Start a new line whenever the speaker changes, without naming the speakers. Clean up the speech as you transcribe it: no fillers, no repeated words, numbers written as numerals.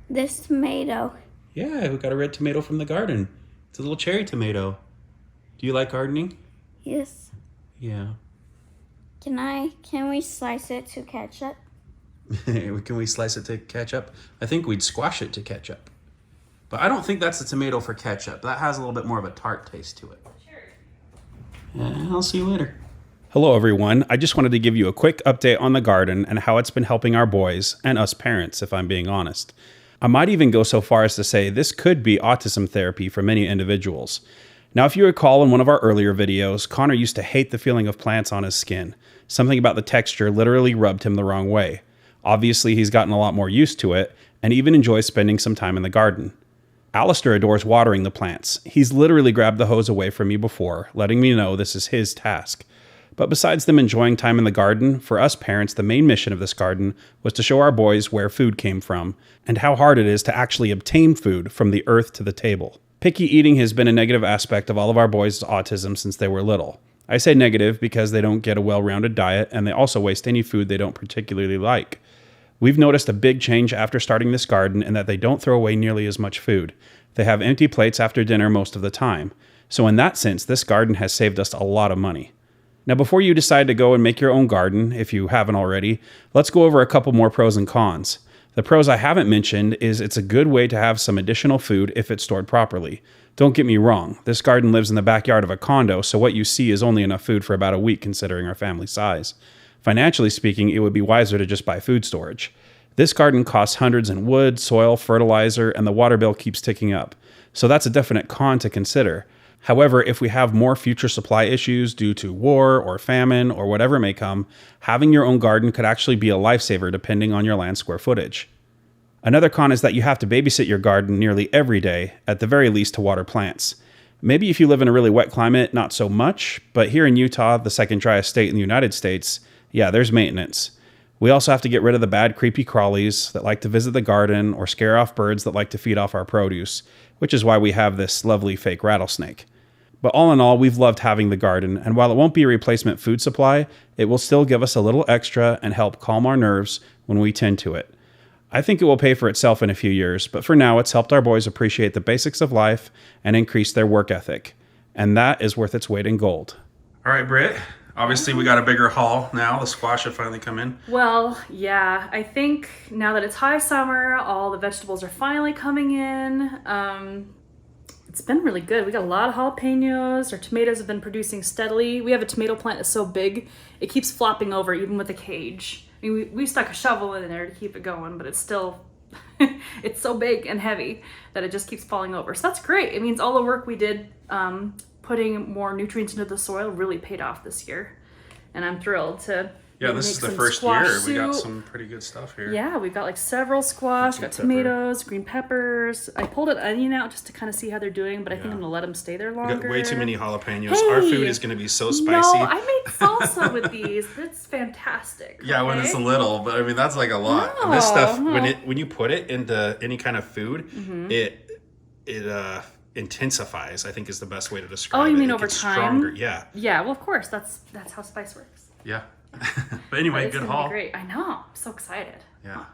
This tomato.
Yeah, we got a red tomato from the garden. It's a little cherry tomato. Do you like gardening?
Yes.
Yeah.
Can we slice it to ketchup?
Can we slice it to ketchup? I think we'd squash it to ketchup. But I don't think that's a tomato for ketchup. That has a little bit more of a tart taste to it. Sure. I'll see you later. Hello, everyone. I just wanted to give you a quick update on the garden and how it's been helping our boys and us parents, if I'm being honest. I might even go so far as to say this could be autism therapy for many individuals. Now, if you recall in one of our earlier videos, Connor used to hate the feeling of plants on his skin. Something about the texture literally rubbed him the wrong way. Obviously, he's gotten a lot more used to it and even enjoys spending some time in the garden. Alistair adores watering the plants. He's literally grabbed the hose away from me before, letting me know this is his task. But besides them enjoying time in the garden, for us parents, the main mission of this garden was to show our boys where food came from and how hard it is to actually obtain food from the earth to the table. Picky eating has been a negative aspect of all of our boys' autism since they were little. I say negative because they don't get a well-rounded diet and they also waste any food they don't particularly like. We've noticed a big change after starting this garden in that they don't throw away nearly as much food. They have empty plates after dinner most of the time. So in that sense, this garden has saved us a lot of money. Now, before you decide to go and make your own garden, if you haven't already, let's go over a couple more pros and cons. The pros I haven't mentioned is it's a good way to have some additional food if it's stored properly. Don't get me wrong, this garden lives in the backyard of a condo, so what you see is only enough food for about a week considering our family size. Financially speaking, it would be wiser to just buy food storage. This garden costs hundreds in wood, soil, fertilizer, and the water bill keeps ticking up. So that's a definite con to consider. However, if we have more future supply issues due to war or famine or whatever may come, having your own garden could actually be a lifesaver depending on your land square footage. Another con is that you have to babysit your garden nearly every day, at the very least to water plants. Maybe if you live in a really wet climate, not so much, but here in Utah, the second driest state in the United States, yeah, there's maintenance. We also have to get rid of the bad creepy crawlies that like to visit the garden or scare off birds that like to feed off our produce, which is why we have this lovely fake rattlesnake. But all in all, we've loved having the garden, and while it won't be a replacement food supply, it will still give us a little extra and help calm our nerves when we tend to it. I think it will pay for itself in a few years, but for now it's helped our boys appreciate the basics of life and increase their work ethic. And that is worth its weight in gold. All right, Britt. Obviously, we got a bigger haul now. The squash have finally come in.
Well, yeah, I think now that it's high summer, all the vegetables are finally coming in. It's been really good. We got a lot of jalapenos. Our tomatoes have been producing steadily. We have a tomato plant that's so big, it keeps flopping over even with a cage. I mean, we stuck a shovel in there to keep it going, but it's still, it's so big and heavy that it just keeps falling over. So that's great. It means all the work we did putting more nutrients into the soil really paid off this year. And I'm thrilled to
this is the first year. We got some pretty good stuff here.
Yeah, we've got like several squash, got tomatoes, green peppers. I pulled an onion out just to kind of see how they're doing, but I think I'm gonna let them stay there longer.
We got way too many jalapenos. Our food is gonna be so spicy.
No, I made salsa with these. That's fantastic.
Yeah, when it's a little, but I mean that's like a lot.
No.
And this stuff, when you put it into any kind of food, it intensifies. I think is the best way to describe it.
Oh, you mean
it
over
gets
time?
Stronger. Yeah.
Yeah. Well, of course. That's how spice works.
Yeah. But anyway, good haul.
Great. I know. I'm so excited.
Yeah.